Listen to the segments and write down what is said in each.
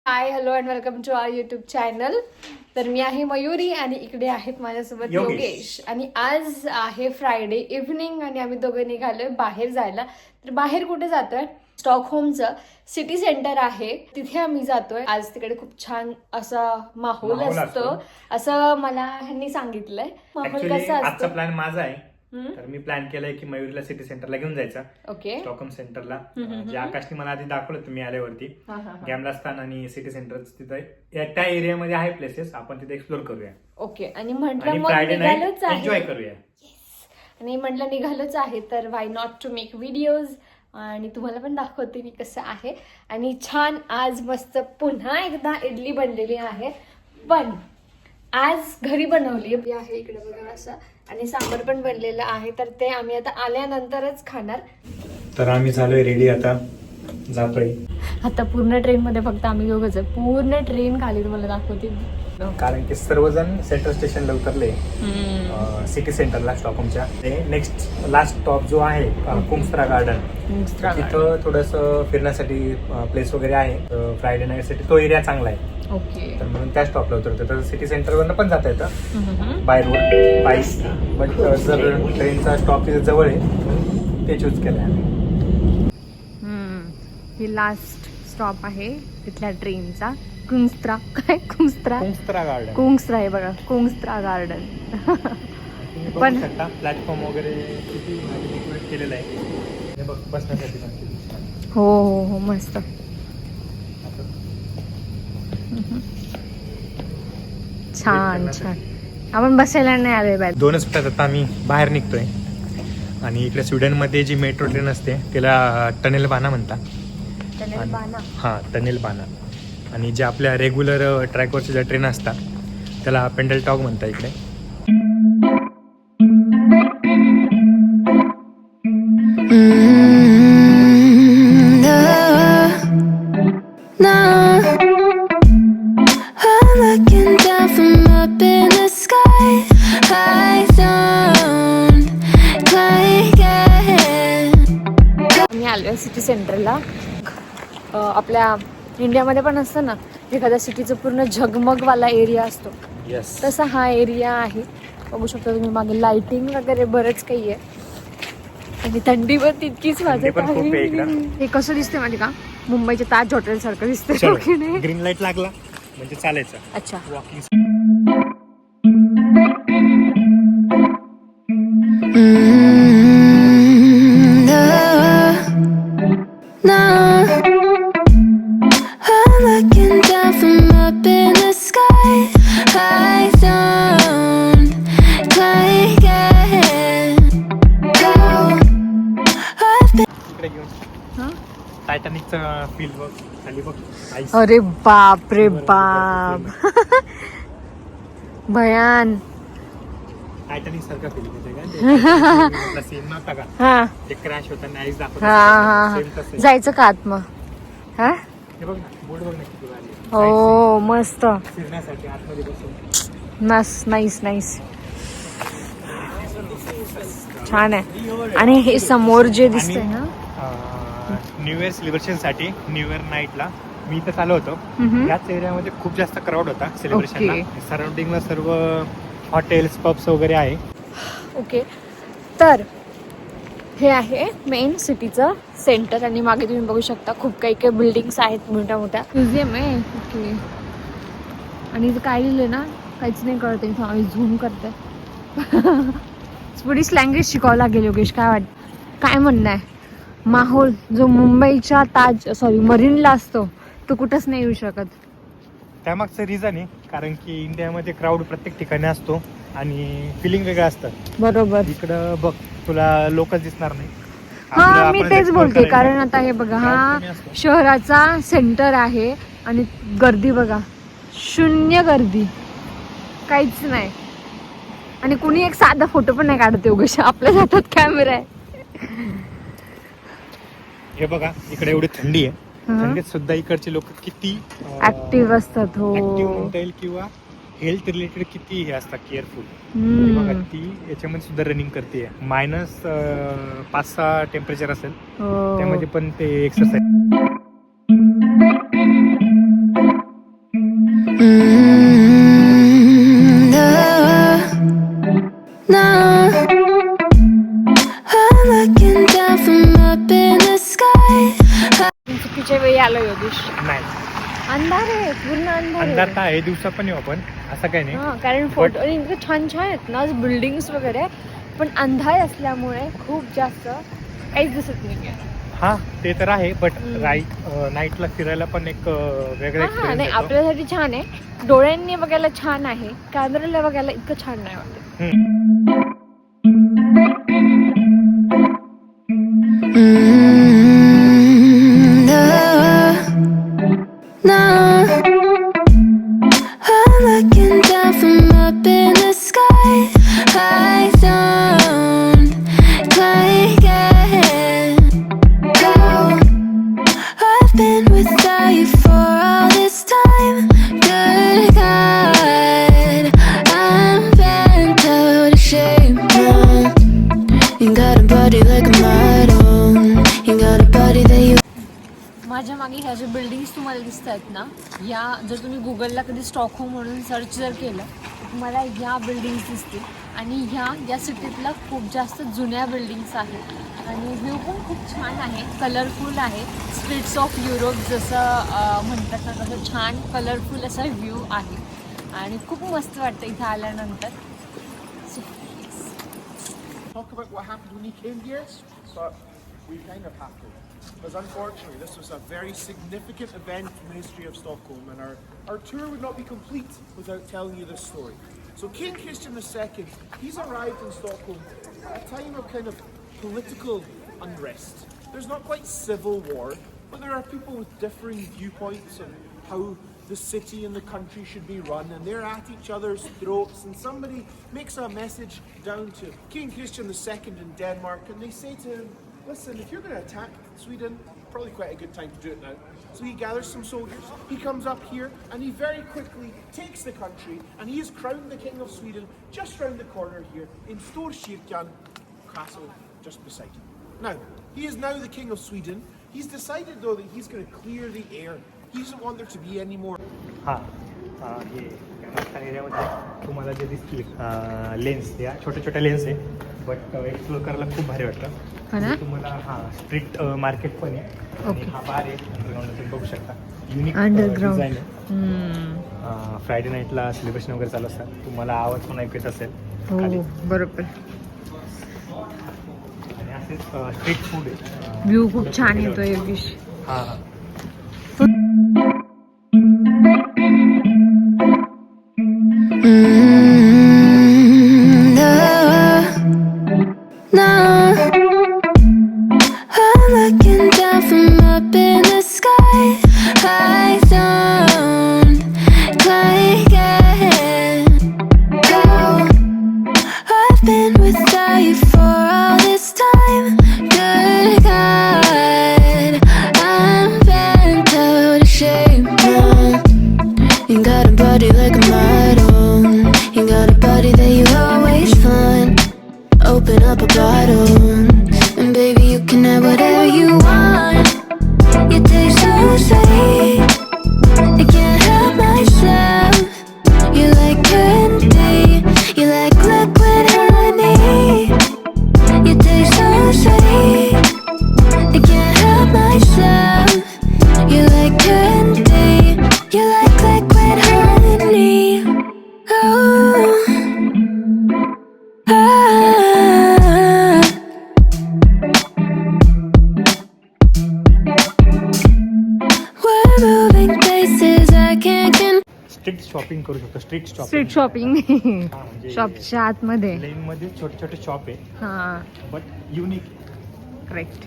High hello and welcome to our YouTube channel. तर मी आहे मयुरी आणि इकडे आहेत माझ्यासोबत योगेश. आणि आज आहे फ्रायडे इव्हनिंग आणि आम्ही दोघे निघालोय बाहेर जायला. तर बाहेर कुठे जातोय? स्टॉकहोमचं सिटी सेंटर आहे, तिथे आम्ही जातोय. आज तिकडे खूप छान असा माहोल असतो असं मला ह्यांनी सांगितलंय. माहोल कसा असतो? आजचा प्लॅन माझा आहे. तर मी प्लॅन केलाय की मयुरीला सिटी सेंटरला घेऊन जायचा. ओके. स्टॉकहोम सेंटरला जे आकाशने मला आधी दाखवलं तुम्ही आल्यावरती गॅमलास्थान आणि सिटी सेंटर तिथं त्या एरियामध्ये आहे प्लेसेस, आपण तिथे एक्सप्लोर करूया. ओके. आणि म्हटलं मग फ्रायडे नाईट निघालोच आहे, एन्जॉय करूया. आणि म्हटलं निघालोच आहे तर why not to make videos. आणि तुम्हाला पण दाखवते मी कसं आहे. आणि छान आज मस्त पुन्हा एकदा इडली बनलेली आहे, पण आज घरी बनवली आहे. इकडे बघा असं, आणि सांबर पण बनलेलं आहे. तर ते आम्ही आता आल्यानंतरच खाणार. तर आम्ही झालोय रेडी, आता जातोय. आता पूर्ण ट्रेन मध्ये फक्त आम्ही दोघंच आहे. पूर्ण ट्रेन खाली तुम्हाला दाखवते, कारण की सर्वजण सेंट्रल स्टेशनला उतरले सिटी सेंटरला स्टॉकहोमच्या. नेक्स्ट लास्ट स्टॉप जो आहे कुंगस्त्रा गार्डन, तिथं थोडस फिरण्यासाठी प्लेस वगैरे आहे. फ्रायडे नाईट साठी तो एरिया चांगला आहे. ओके. तर म्हणून त्या स्टॉपला उतरतो. तर सिटी सेंटरवरनं पण जाता येतं बाय रोड बाईस, बट जर ट्रेनचा स्टॉप तिथे जवळ आहे ते चूज केलंय आम्ही. ही लास्ट स्टॉप आहे तिथल्या ट्रेनचा. कुंगस्त्रा गार्डन, कुंगस्त्रा आहे बघा, कुंगस्त्रा गार्डन. पण प्लॅटफॉर्म वगैरे किती डेकोरेट केलेलं आहे हे बघ, बसण्यासाठी पण किती छान. हो हो हो, मस्त. छान छान. आपण बसायला नाही आलोय बाहेर. 2च मिनिटात आता आम्ही बाहेर निघतोय. आणि इकडे स्वीडनमध्ये जी मेट्रो ट्रेन असते त्याला टनेल बाना म्हणतात. हा, टनेल बाना. आणि जे आपल्या रेग्युलर ट्रॅकवरच्या ज्या ट्रेन असतात त्याला पेंडल टॉग म्हणतात इकडे. मी आलोय सिटी सेंटरला. आपल्या इंडियामध्ये पण असतं ना एखाद्या सिटीचं पूर्ण झगमगवाला एरिया असतो, तसा हा एरिया आहे. बघू शकता तुम्ही मागे लाइटिंग वगैरे बरंच काही आहे. आणि थंडी पण तितकीच वाजत आहे. हे कसं दिसते माहिती का, मुंबईच्या ताज हॉटेल सारखं दिसतंय. ग्रीन लाईट लागला म्हणजे चालायचं. अच्छा. वॉकिंग. टायटॅनिकचं फील बघ खाली बघ. अरे बाप रे बाप. भयान. टायटॅनिक सारखा फील येते सीन नव्हता का, हा ते क्रॅश होताना आईस हा. दाखवत. जायचं का आत मग? हा, हे बघ ना, बोर्ड बघ ना किती भारी आहे. हो मस्त. फिरण्यासाठी आतमध्ये बसून नाईस नाईस, छान आहे. आणि हे समोर जे दिसतंय ना, न्यू इयर सेलिब्रेशन साठी न्यू इयर नाईटला मी इथं चालू होतो. याच एरियामध्ये खूप जास्त क्राऊड होता सेलिब्रेशनला. सराउंडिंगला सर्व हॉटेल्स पब्स वगैरे आहे. ओके. तर हे आहे मेन सिटीचं सेंटर. आणि मागे तुम्ही बघू शकता खूप काही काही बिल्डिंग्स आहेत मोठ्या मोठ्या. म्युझियम आहे. ओके. आणि इथं काय लिहिलं ना काहीच नाही कळत. आम्ही झूम करते. स्पुडिश लँग्वेज शिकावं लागेल. योगेश काय काय म्हणणं आहे? माहोल जो मुंबईच्या मरीनला असतो तो कुठंच नाही येऊ शकत. त्यामागचं रिझन आहे कारण की इंडियामध्ये क्राऊड प्रत्येक ठिकाणी असतो आणि फिलिंग वेगळं असतं. बरोबर. इकडं बघ तुला लोकच दिसणार नाही. हा, मी तेच बोलते. कारण आता हे बघा, हा शहराचा सेंटर आहे आणि गर्दी बघा, शून्य गर्दी, काहीच नाही. आणि कुणी एक साधा फोटो पण नाही काढत. योगेश, आपल्या हातात कॅमेरा आहे. हे बघा इकडे एवढी थंडी आहे, थंडीत सुद्धा इकडचे लोक किती ऍक्टिव्ह असतात. हो, ऍक्टिव्ह म्हणता येईल किंवा हेल्थ रिलेटेड किती हे असतात केअरफुल. बघा ती याच्यामध्ये सुद्धा रनिंग करते. -5-6 टेम्परेचर असेल त्यामध्ये पण ते exercise. No, no. I'm looking down from up in the sky. चुकीच्या वेळी आलो योगेश. नाही अंधार आहे, पूर्ण अंधार अंधार आहे. तर आहे, दिवसा पण येऊ आपण, असं काही नाही. हा, कारण फोटो आणि इतकं छान छान आहेत ना बिल्डिंग्स वगैरे, पण अंधार असल्यामुळे खूप जास्त काहीच दिसत नाही. हा ते तर आहे, बट नाईटला फिरायला पण एक वेगळा हा एक्सपिरियन्स नाही, येतो. आपल्यासाठी छान आहे, डोळ्यांनी बघायला छान आहे, कॅमेऱ्याला बघायला इतकं छान नाही वाटत. No, no. I'm looking down from up in the sky. I don't like it. Oh, I've been without you for all this time. Good God, I'm bent out of shape now. You got a body like a model. You got a body that you. माझ्या मागे ह्या ज्या buildings तुम्हाला दिसत आहेत ना, या जर तुम्ही गुगलला कधी स्टॉकहोम म्हणून सर्च जर केलं तर तुम्हाला ह्या बिल्डिंग्स दिसतील. आणि ह्या या सिटीतल्या खूप जास्त जुन्या बिल्डिंग्स आहेत आणि व्ह्यू पण खूप छान आहे, कलरफुल आहे. स्ट्रीट्स ऑफ युरोप जसं म्हणतात ना, तसं छान कलरफुल असा व्ह्यू आहे आणि खूप मस्त वाटतं इथं आल्यानंतर. Talk about what happened when he came here, but we kind of have to. Because unfortunately, this was a very significant event in the history of Stockholm, and our tour would not be complete without telling you this story. So King Christian II, he's arrived in Stockholm at a time of kind of political unrest. There's not quite civil war, but there are people with differing viewpoints on how the city and the country should be run, and they're at each other's throats, and somebody makes a message down to King Christian II in Denmark, and they say to him, listen, if you're going to attack Sweden, probably quite a good time to do it now. So he gathers some soldiers, he comes up here, and he very quickly takes the country, and he is crowned the King of Sweden just round the corner here in Storkyrkan Castle, just beside him. Now, he is now the King of Sweden. He's decided, though, that he's going to clear the air. He doesn't want there to be any more. हा हे राजस्थान एरियामध्ये तुम्हाला जे दिसतील lens, या छोट्या छोट्या lens आहे, बट एक्सप्लोर करायला खूप भारी वाटतं. हो ना? तुम्हाला स्ट्रीट मार्केट पण आहे आणि हा बार आहे अंडरग्राऊंड, तुम्ही बघू शकता. Unique Underground. डिझाईन आहे. फ्रायडे नाईटला सेलिब्रेशन वगैरे चालू असतात, तुम्हाला आवाज पण ऐकू येत असेल खाली. हो बरोबर. आणि असेच स्ट्रीट फूड आहे. व्ह्यू खूप छान येतो योगेश. हां हां No, no. I'm looking down from up in the sky. I don't like it. Oh, I've been without you for all this time. Good God, I'm bent out of shape now. You got a body like a model. You got a body that you always find. Open up a bottle, and baby you can have whatever you want. You taste so sweet, I can't help myself. You like candy, you like liquid honey. You taste so sweet, I can't help myself. You like candy, you like liquid honey. Oh, ah. We're moving places I can't street shopping करू शकतो. Street street shopping shopping शॉपच्या आतमध्ये. लेन मध्ये छोटे छोटे shop आहे, हा but unique. Correct.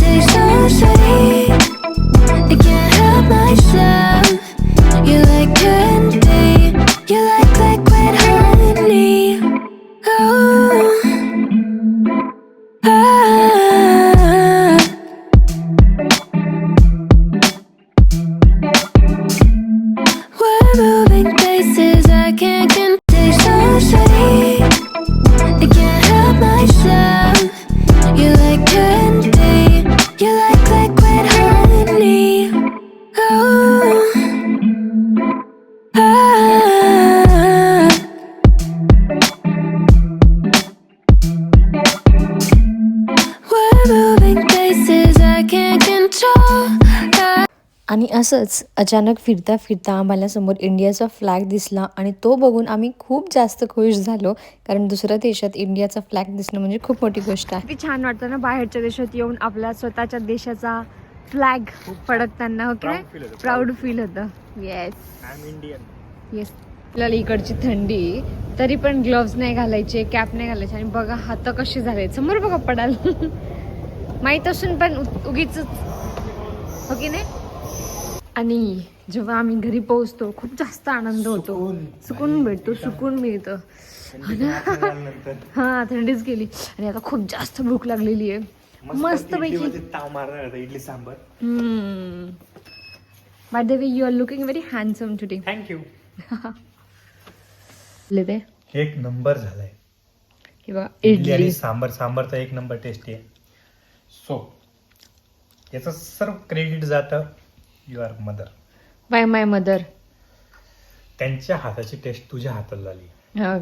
taste so sweet, I can't help myself. You like candy, you like liquid honey. Oh, ah. We're moving places I can't taste so sweet, I can't help myself. You like candy, you like liquid honey. Oh, आणि असंच अचानक फिरता फिरता आम्हाला समोर इंडियाचा flag दिसला आणि तो बघून आम्ही खूप जास्त खुश झालो, कारण दुसऱ्या देशात इंडियाचा फ्लॅग दिसणं म्हणजे खूप मोठी गोष्ट आहे. किती छान वाटतं ना बाहेरच्या देशात येऊन आपल्या स्वतःच्या देशाचा फ्लॅग फडकताना. ओके, प्राऊड फील होतं. Yes I am Indian. Yes. आपल्याला इकडची थंडी तरी पण ग्लोव्स नाही घालायचे, कॅप नाही घालायचे, आणि बघा हात कशी झाले, समोर बघा पडाल. माहीत असून पण उगीच, हो की नाही. आणि जेव्हा आम्ही घरी पोहोचतो खूप जास्त आनंद होतो, सुकून भेटतो, सुकून मिळतं. हा, थंडीच गेली आणि आता खूप जास्त भूक लागलेली आहे. मस्त पैकी ताव मारणार idli sambar. By the way, you are looking very handsome today. Thank you. ते एक नंबर झालाय. हे बघा इडली आणि इडली. सांबर तर एक नंबर टेस्टी आहे. सो याचं सर्व क्रेडिट जातं your mother. By my mother. त्यांच्या हाताची टेस्ट तुझ्या हातात झाली.